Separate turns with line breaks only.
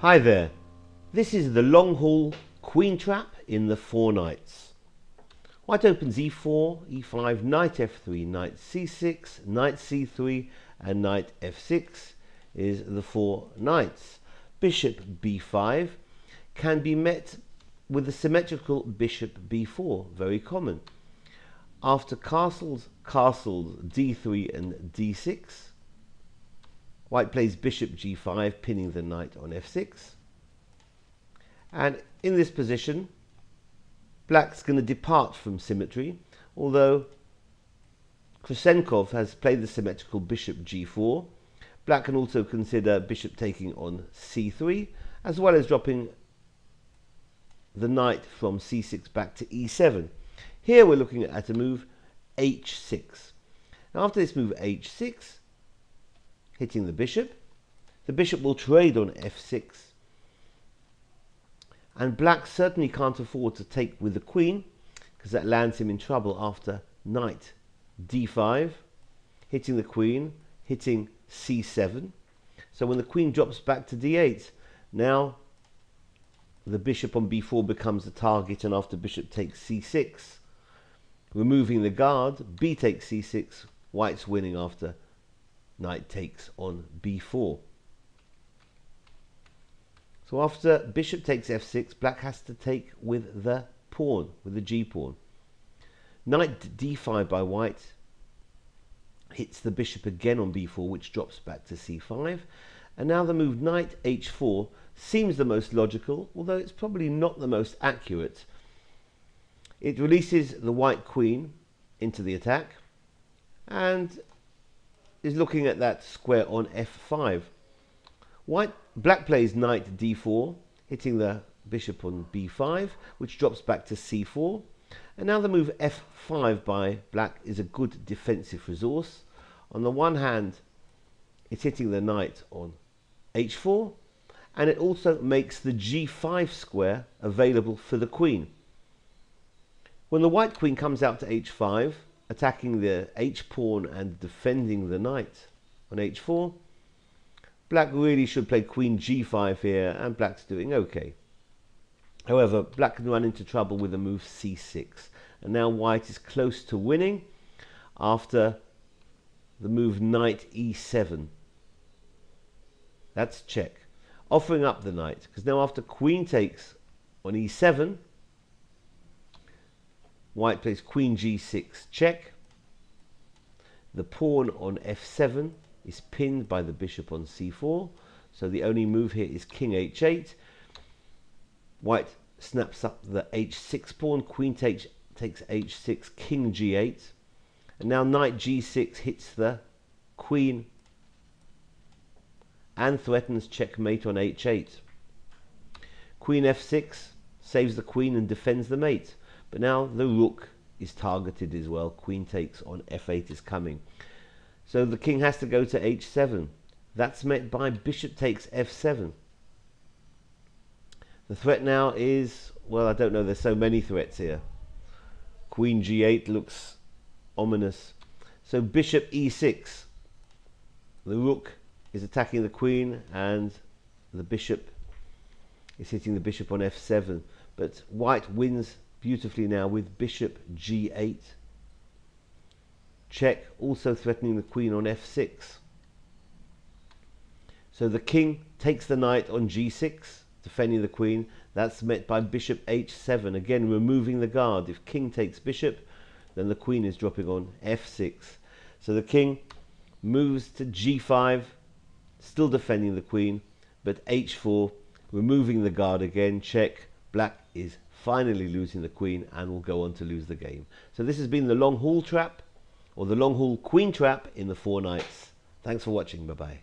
Hi there, this is the long haul queen trap in the four knights. White opens e4, e5, knight f3, knight c6, knight c3 and knight f6 is the four knights. Bishop b5 can be met with the symmetrical bishop b4, very common. After castles, d3 and d6, white plays bishop g5, pinning the knight on f6. And in this position, black's going to depart from symmetry, although Khrushchev has played the symmetrical bishop g4. Black can also consider bishop taking on c3, as well as dropping the knight from c6 back to e7. Here we're looking at a move h6. Now after this move h6, hitting the bishop will trade on f6. And black certainly can't afford to take with the queen, because that lands him in trouble after knight d5, hitting the queen, hitting c7. So when the queen drops back to d8, now the bishop on b4 becomes the target, and after bishop takes c6, removing the guard, b takes c6, white's winning after knight takes on b4. So after bishop takes f6, black has to take with the pawn, with the g-pawn. Knight d5 by white hits the bishop again on b4, which drops back to c5. And now the move knight h4 seems the most logical, although it's probably not the most accurate. It releases the white queen into the attack and is looking at that square on f5. Black plays knight d4, hitting the bishop on b5, which drops back to c4. And now the move f5 by black is a good defensive resource. On the one hand, it's hitting the knight on h4, and it also makes the g5 square available for the queen. When the white queen comes out to h5, attacking the h-pawn and defending the knight on h4, black really should play queen g5 here, and black's doing okay. However, black can run into trouble with the move c6, and now white is close to winning after the move knight e7. That's check, offering up the knight, because now after queen takes on e7, white plays queen g6 check. The pawn on f7 is pinned by the bishop on c4, so the only move here is king h8. White snaps up the h6 pawn, queen takes h6, king g8, and now knight g6 hits the queen and threatens checkmate on h8. Queen f6 saves the queen and defends the mate, but now the rook is targeted as well. Queen takes on f8 is coming. So the king has to go to h7. That's met by bishop takes f7. The threat now is, well, I don't know, there's so many threats here. Queen g8 looks ominous. So bishop e6. The rook is attacking the queen, and the bishop is hitting the bishop on f7. But white wins beautifully now with bishop g8. Check, also threatening the queen on f6. So the king takes the knight on g6, defending the queen. That's met by bishop h7, again removing the guard. If king takes bishop, then the queen is dropping on f6. So the king moves to g5, still defending the queen, but h4, removing the guard again. Check. Black is finally losing the queen and will go on to lose the game. So this has been the long haul trap, or the long haul queen trap in the four knights. Thanks for watching. Bye bye.